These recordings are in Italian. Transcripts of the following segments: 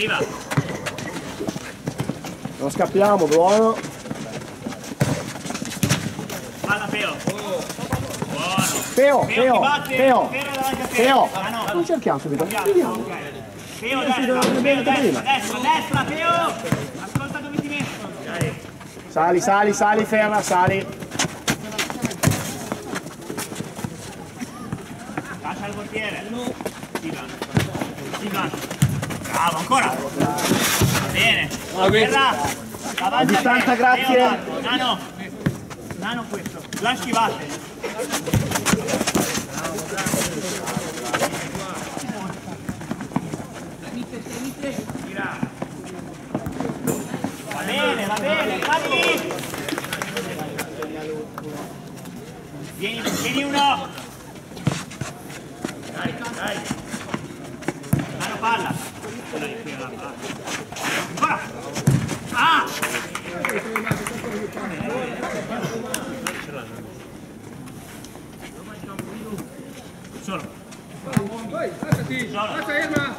Arriva. Non scappiamo, buono. Palla Peo. Buono. Peo. Non cerchiamo subito. Vediamo. Peo, destra, Peo. Ascolta dove ti metto. Sali, ferma, sali. Lascia il portiere. Ivan. Bravo, ancora. Bene. Terra. A distanza, grazie. Nano questo. La schivate. Va bene, rimani lì. Vieni uno. Dai. Nano palla. Ancora. Ah! Solo. Alza Irma!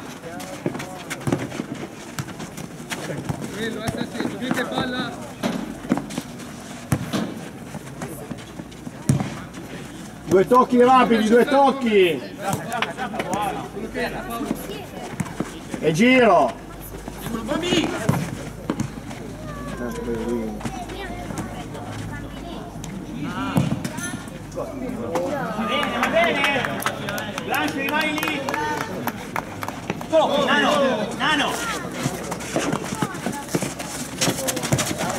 Bello, alzati, subite palla! Due tocchi rapidi, 2 tocchi! E giro! Va bene! Blanche, rimani lì! Nano!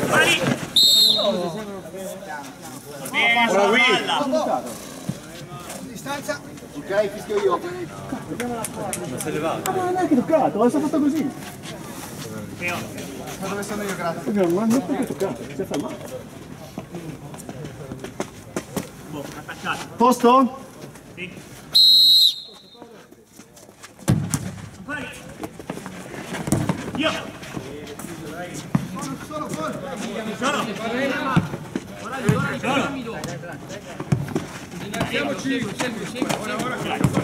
Vai! Bene, sulla palla! Distanza! Ok, fischio io. Ma sei levato? Ma non è che toccato, adesso ho fatto così. Peo. Ma dove sono io, grazie? Non è proprio toccato, si è fermato. Attaccato. Posto? Sì. Ancora lì. Io. Solo.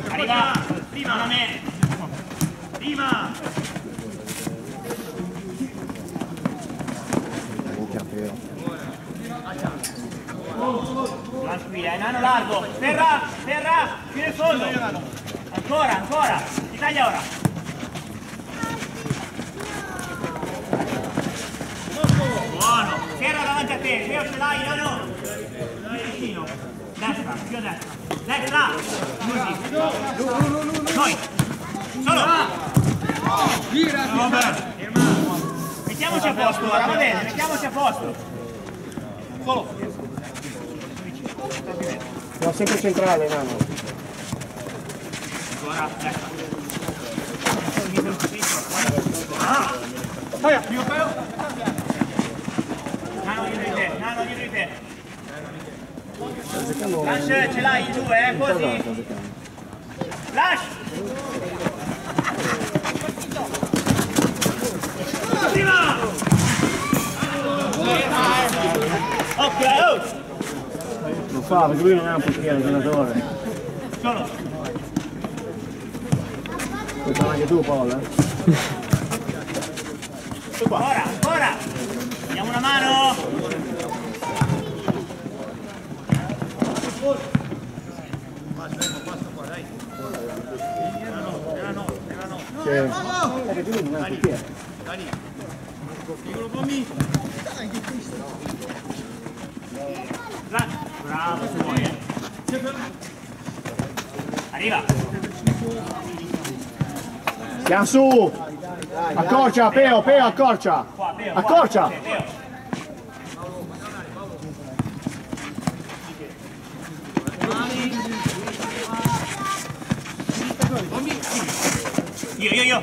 Arriva. Prima da me. Prima. Tranquilla, nano largo. Terra, fino in fondo. Ancora. Ti taglia ora. Buono. Terra davanti a te. Peo ce l'hai, no? Vicino. Destra, più a destra. Destra. Così. Noi. Solo. Gira! Mettiamoci a posto ora, va bene, mettiamoci a posto. Solo. No, sempre centrale, nano. Ancora, destra. Nano dietro di te. Flash, ce l'hai in 2, così. Flash! Prima! Ok, oh! Non fa, perché lui non è un portiere, un giocatore. Solo. Puoi fare anche tu, Paolo, Ancora! Diamo una mano! Perché lui non è un portiere. Bravo, se vuoi, Arriva! Siamo su! Accorcia, Peo, accorcia! Accorcia! Io!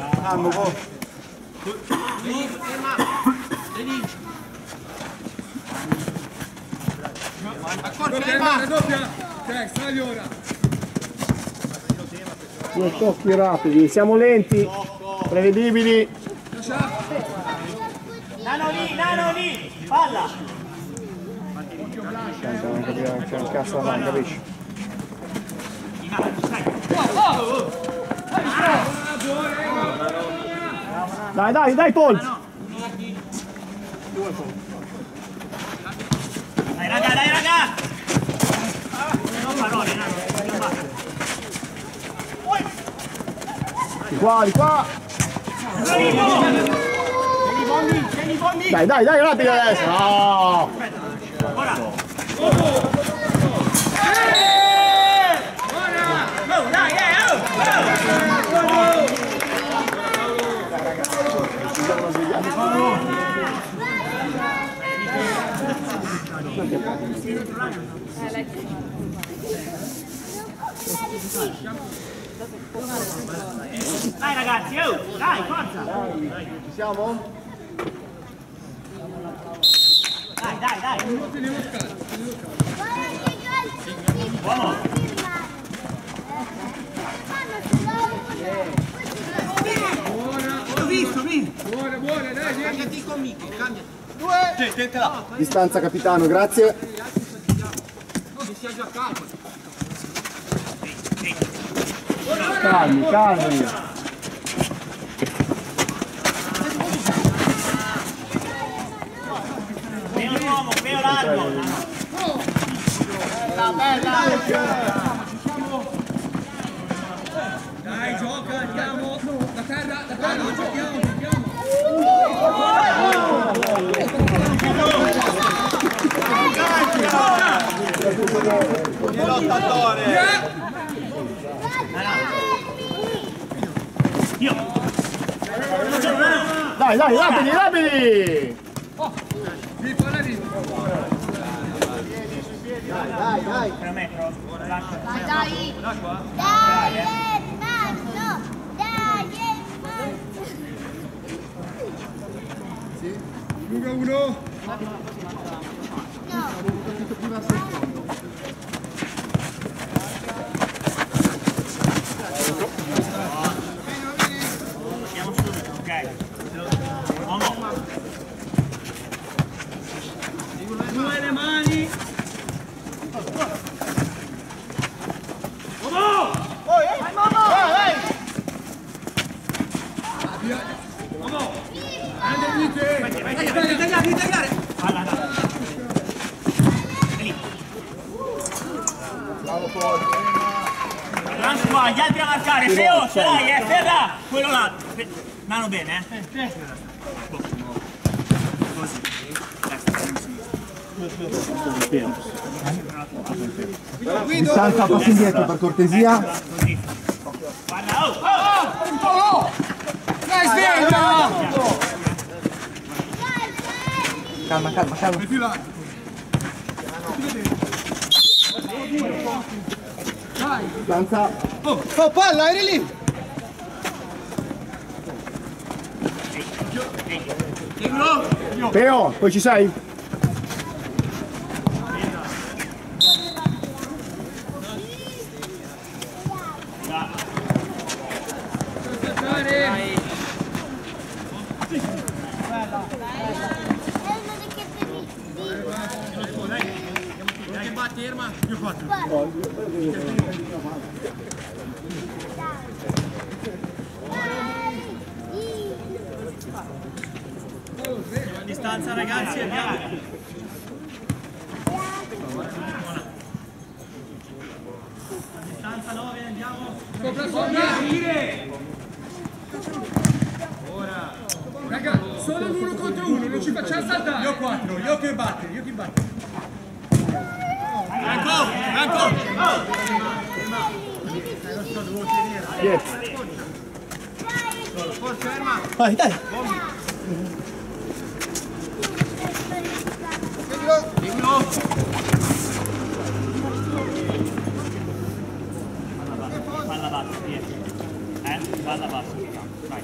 Accorcia, doppia! Ok, sali ora! 2 tocchi rapidi, siamo lenti, prevedibili. Nano lì! Palla! C'è un cazzo da capisci? Dai, Paul! Dai raga! Non parole, no, non basta. Di qua! Dai, rapido adesso! No! Ora! Dai ragazzi, dai, forza! Ci siamo? Dai! Uomo! L'ho visto, Buona, dai, vieni. cambiati con Michi, cambiati. Distanza capitano, grazie. Calmi. Meno l'uomo, meno largo. Dai, gioca, andiamo. Da terra, giochiamo. Io! Dai, rapidi! Sì, palla lì. Dai! Per metro? Dai! Lunga uno. Andiamo subito, ok? Uomo! Due le mani! Uomo! Uomo! Tagliare! Palla, dai! È lì! Franco qua, gli altri a marcare, Feo, ce l'hai, Ferra! Quello là! Nano bene, Così. Distanza, passi indietro per cortesia. Così. Guarda, Dai, sveglia! Calma. È più là. Distanza. Oh, palla, eri lì! Teo, poi ci sei? distanza ragazzi, andiamo. Distanza 9, andiamo. Ora. Raga, solo l'uno contro uno, non ci facciamo saltare. Io 4, io che batte, Franco! Yes. Ferma. Vai, dai. Palla bassa, via. Palla bassa, vai.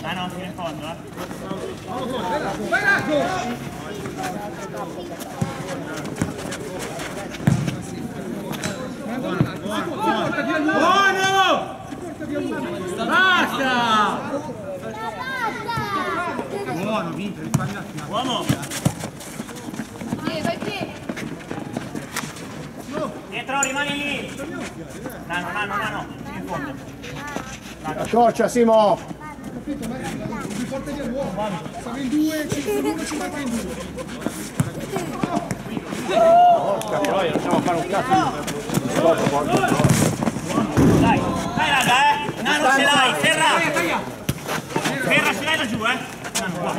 Ah no, fino in fondo, Vai Racco! Buono! Basta! Buono, vinto, risparmiato. Uomo! Dietro, rimani lì! Nano, fino in fondo. Accorcia Simo! Capito? Ma mi porta via l'uomo. Siamo in due, uno ci marca in due. Porca troia, riusciamo a fare un cazzo. Dai, dai raga, Nano ce l'hai, Ferra! Ferra ce l'hai da giù, Nano, qua.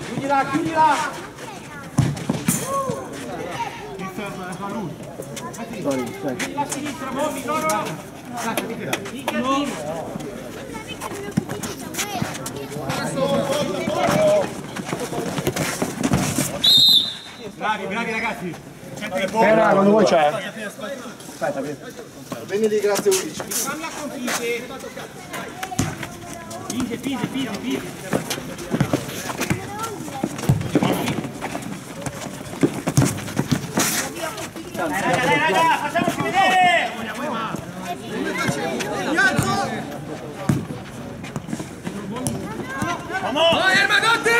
Chiudila, chiudila! La sinistra, muovi, loro! Bravi, bravi ragazzi. Ferra, quando vuoi c'è. Aspetta, vieni lì, grazie Udici. Fammi a confite! Pise. Dai raga, facciamoci vedere! Vamos! Vai Ermadotti!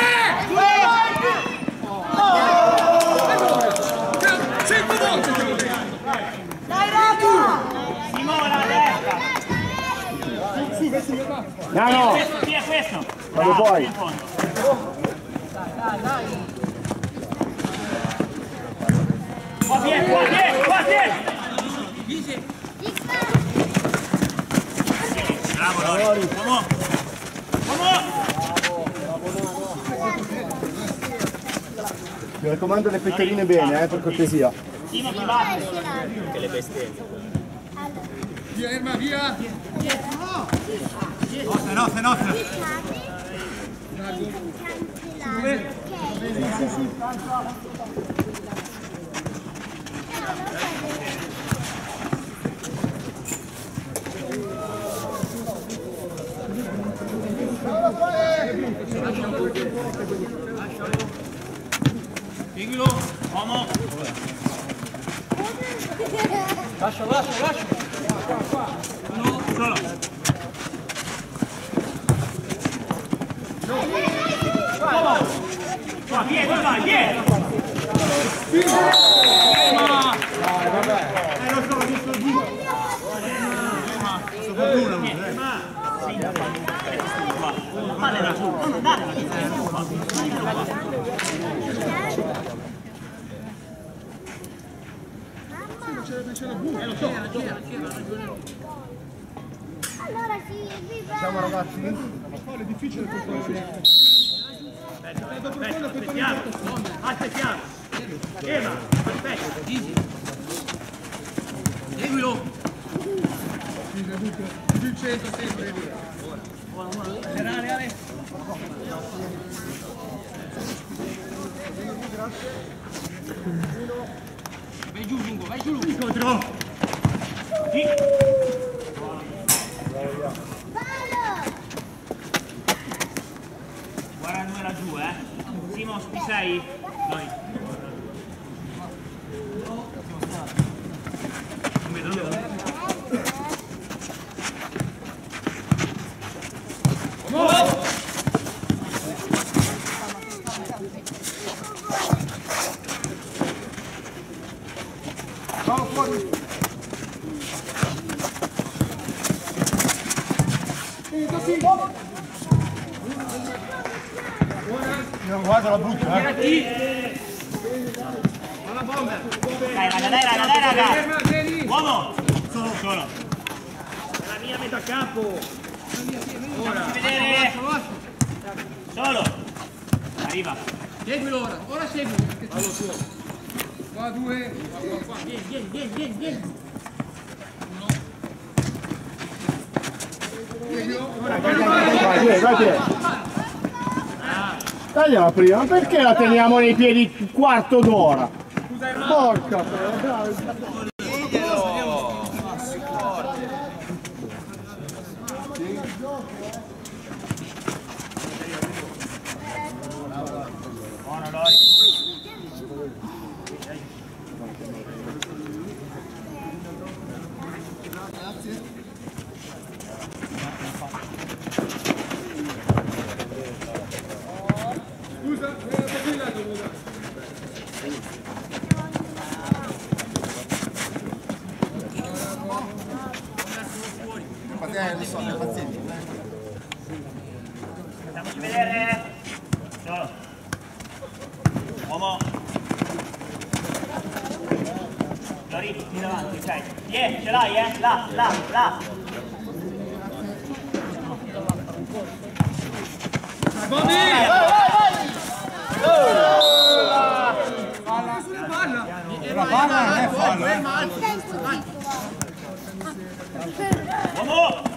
100 volte te l'ho detto! Dai raga! Simona a destra! Nano! Chi è questo? Quando puoi. In fondo. Qua vieni! Bravo Lori! Vamos! Mi raccomando le pettorine bene, per cortesia. Simo ti batte! Via Erma, via! Nostra! Seguilo! Uomo! Lascia! Uno, solo! Qua, vieni! Lo so, giusto giù! Palle da su, non andare la Allora sì, viva! Ciao ragazzi. È difficile questo. Aspettiamo! Eva, aspetta! Seguilo! Più il centro sempre. Ale. Vai giù lungo! Incontro! Sì. Guarda dove laggiù, Simo, ci sei? Noi. Non vedo. Guarda la butta, Dai raga! Erma, vieni! Uomo! Solo! La mia metà campo! Facciamoci vedere! Solo! Arriva! Seguilo ora segui! Allo suo! Qua due! Qua. Vieni! Seguilo! vai. Tagliala prima, ma perché la teniamo nei piedi un quarto d'ora? Porca Buono Lori! Scusa, lo so, pazienti. Facciamoci vedere. Solo. Uomo. Lori, qui davanti, ok. Ce l'hai, là. Bobby! La palla non è fallo, Uomo!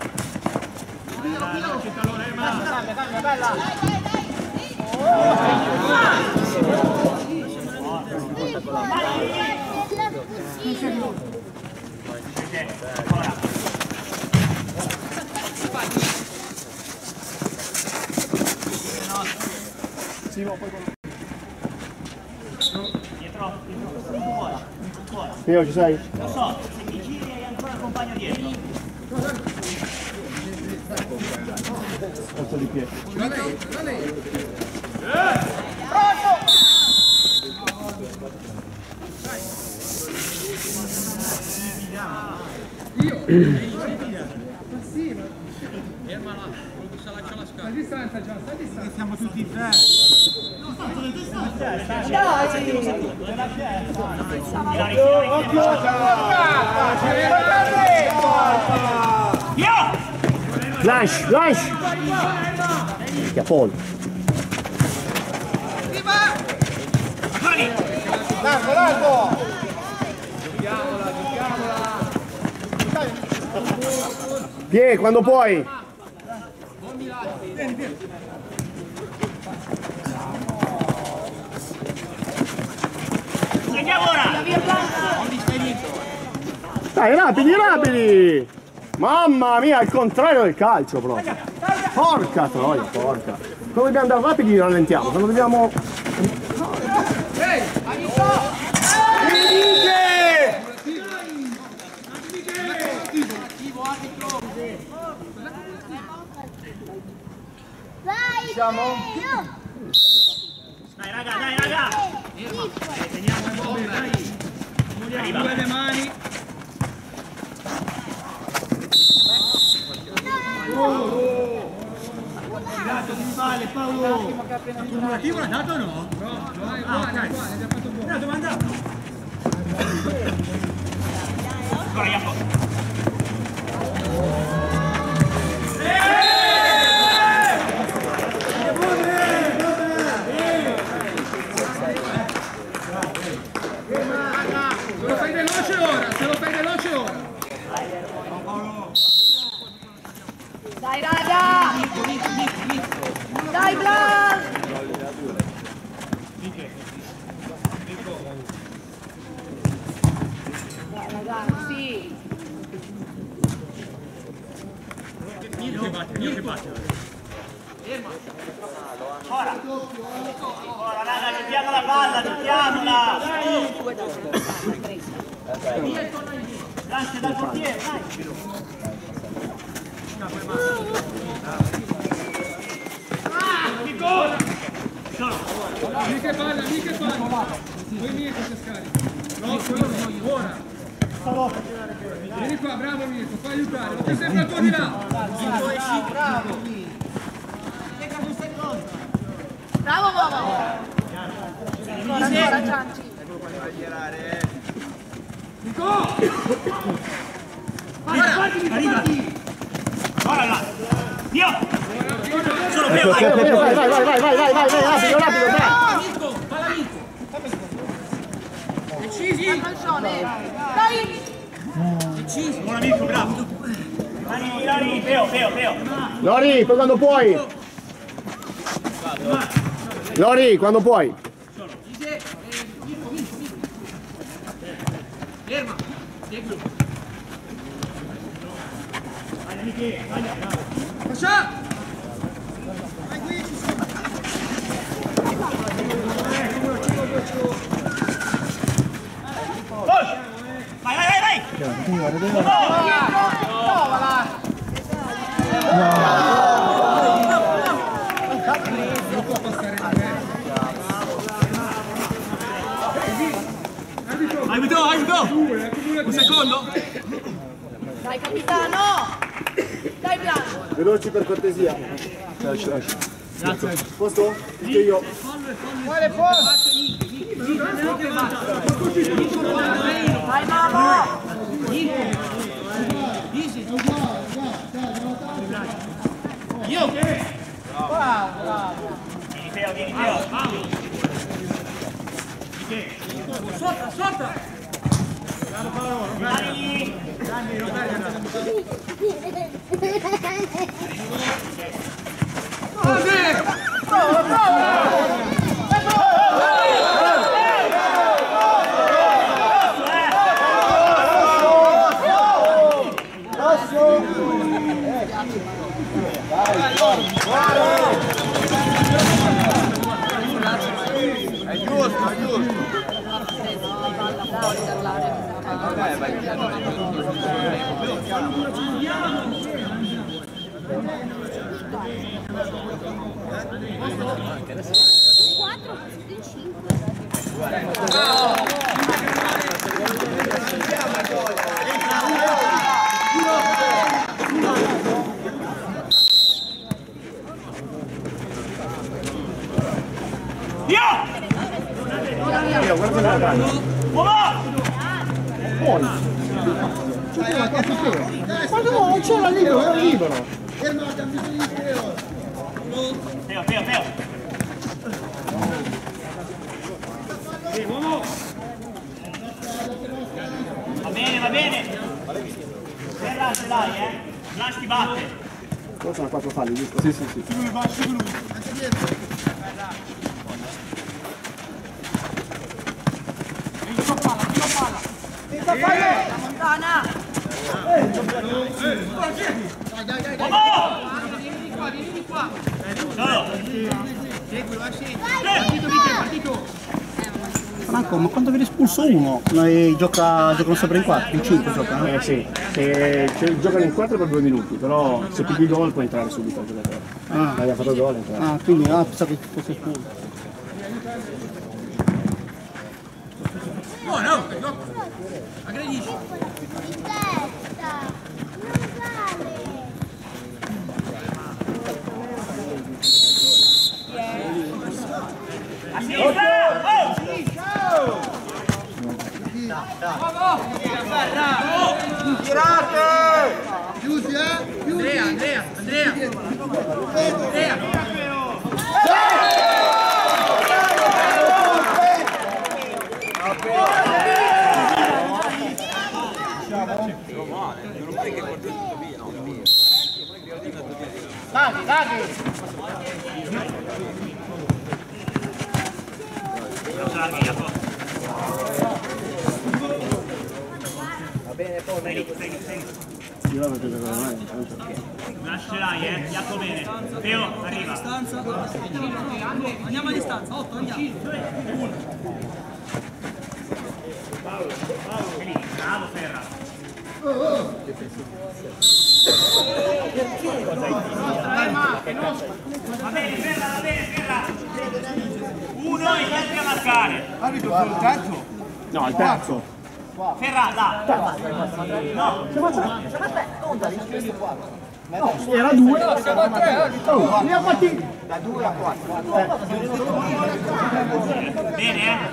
Dietro. Io ci sei? Lo so, se mi giri hai ancora il compagno dietro. Alzo di piedi. Sta a distanza già, sta a distanza. Siamo tutti in tre. Flash! Chiappone. Largo! Pie, quando puoi. Andiamo ora! Dai, rapidi! Mamma mia, al contrario del calcio proprio. Porca troia, porca. Quando dobbiamo andare rapidi rallentiamo, quando dobbiamo... Vai! Dai raga! Teniamo il Bobby, dai! Due le mani! Tirato di male, Paolo! Accumulativo l'ha dato o no? No, vai, abbiamo fatto buono. Dove è andato? Ancora Jacopo! Se lo fai veloce ora, Dai raga! Dai Blas! Dai ragazzi! Ora raga, giochiamo la palla, giochiamola! Lancia dal portiere, dai! mica palla. Poi Mirko si scarica. Ora. Vieni qua, bravo Mirko, fai aiutare. Lo sempre a tuo di là. Bravo Bobo! Ancora Cianci! Arriva! Ora là! Io! Solo Vai, rapido, dai! Decisi. Dai! buon amico, bravo! Lori, Peo! Lori, quando puoi! Lori, quando puoi! Ferma. Faccia! Vai! Non può passare da me. Aiuto! Un secondo! Dai capitano! Dai Blanco. Veloci per cortesia. Lascia. Grazie. Posto? Dico io. Quale posto? Vai Mamo. Io! Vieni Teo. Sotto! Dai lì. È giusto. Io, guarda la grande. Ma no, c'era libero, era libero. Teo. Va bene. Ferra ce l'hai, Blanche ti batte. Qua sono 4 falli, giusto? Sì. Lontana. Vieni qua! Franco, ma quando viene espulso uno, giocano sempre in 4, in 5 giocano? Sì, giocano in 4 per 2 minuti, però se pigli gol può entrare subito il giocatore. Aveva fatto gol, entra. Quindi pensavo che fosse espulso. No, aggredisci! A sinistra! Tirate! Chiusi, Andrea! Va bene, poi sei. Io la vedo Lascerai, Jacopo bene. Teo, arriva. Andiamo a distanza, 8, andiamo! Bravo Ferra. Va bene, Ferra. Uno e gli altri a marcare. Arbitro, sono il terzo? No, il terzo. Ferra, là. No. Era 2. Siamo a 3, Ne ha fatti. da 2 a 4. Bene,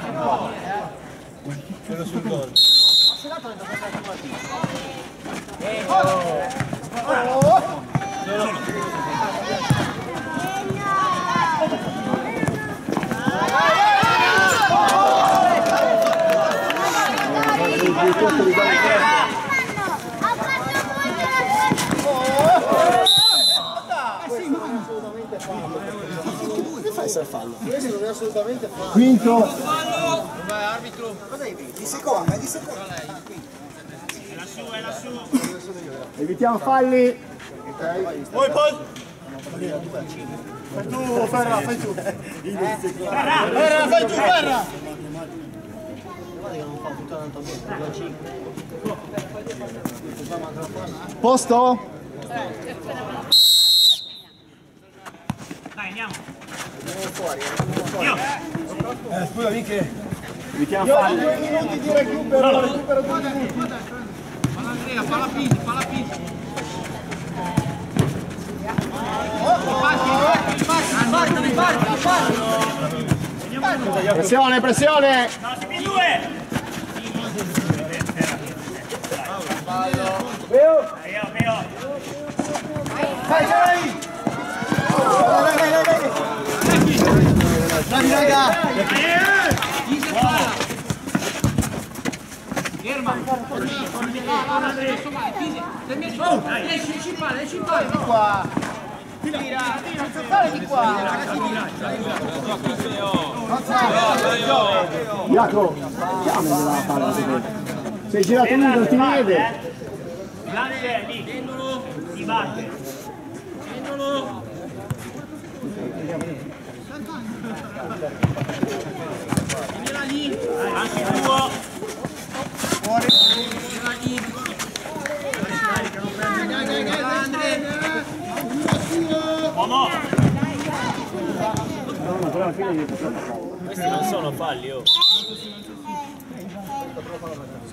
Questo non è assolutamente fallo. Quinto. Dov'è arbitro? Di seconda. È lassù. Evitiamo falli. Poi. Fai tu, Ferra, fai tu. Ferra, fai tu, Ferra. Posto? Dai, andiamo. Io. Scusa, miche. Evitiamo falli. 2 minuti di recupero 2 minuti. Palla Andrea, palla Pini. Pressione, pressione! No, siete due! Veo. Bravi raga! Jacopo, chiamami la palla. Sei girato lui, non ti vede. Grande lì. Si batte. Anche tuo. Uomo. Questi non sono falli, oh.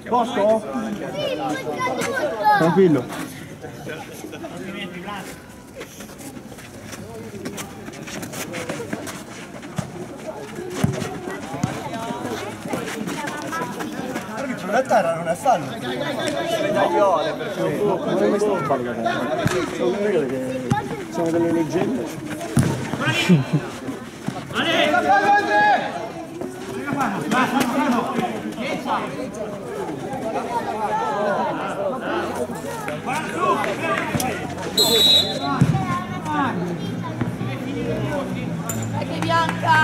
Posto? Tranquillo. La terra non è fallo. Sono delle leggende. Dai che Bianca!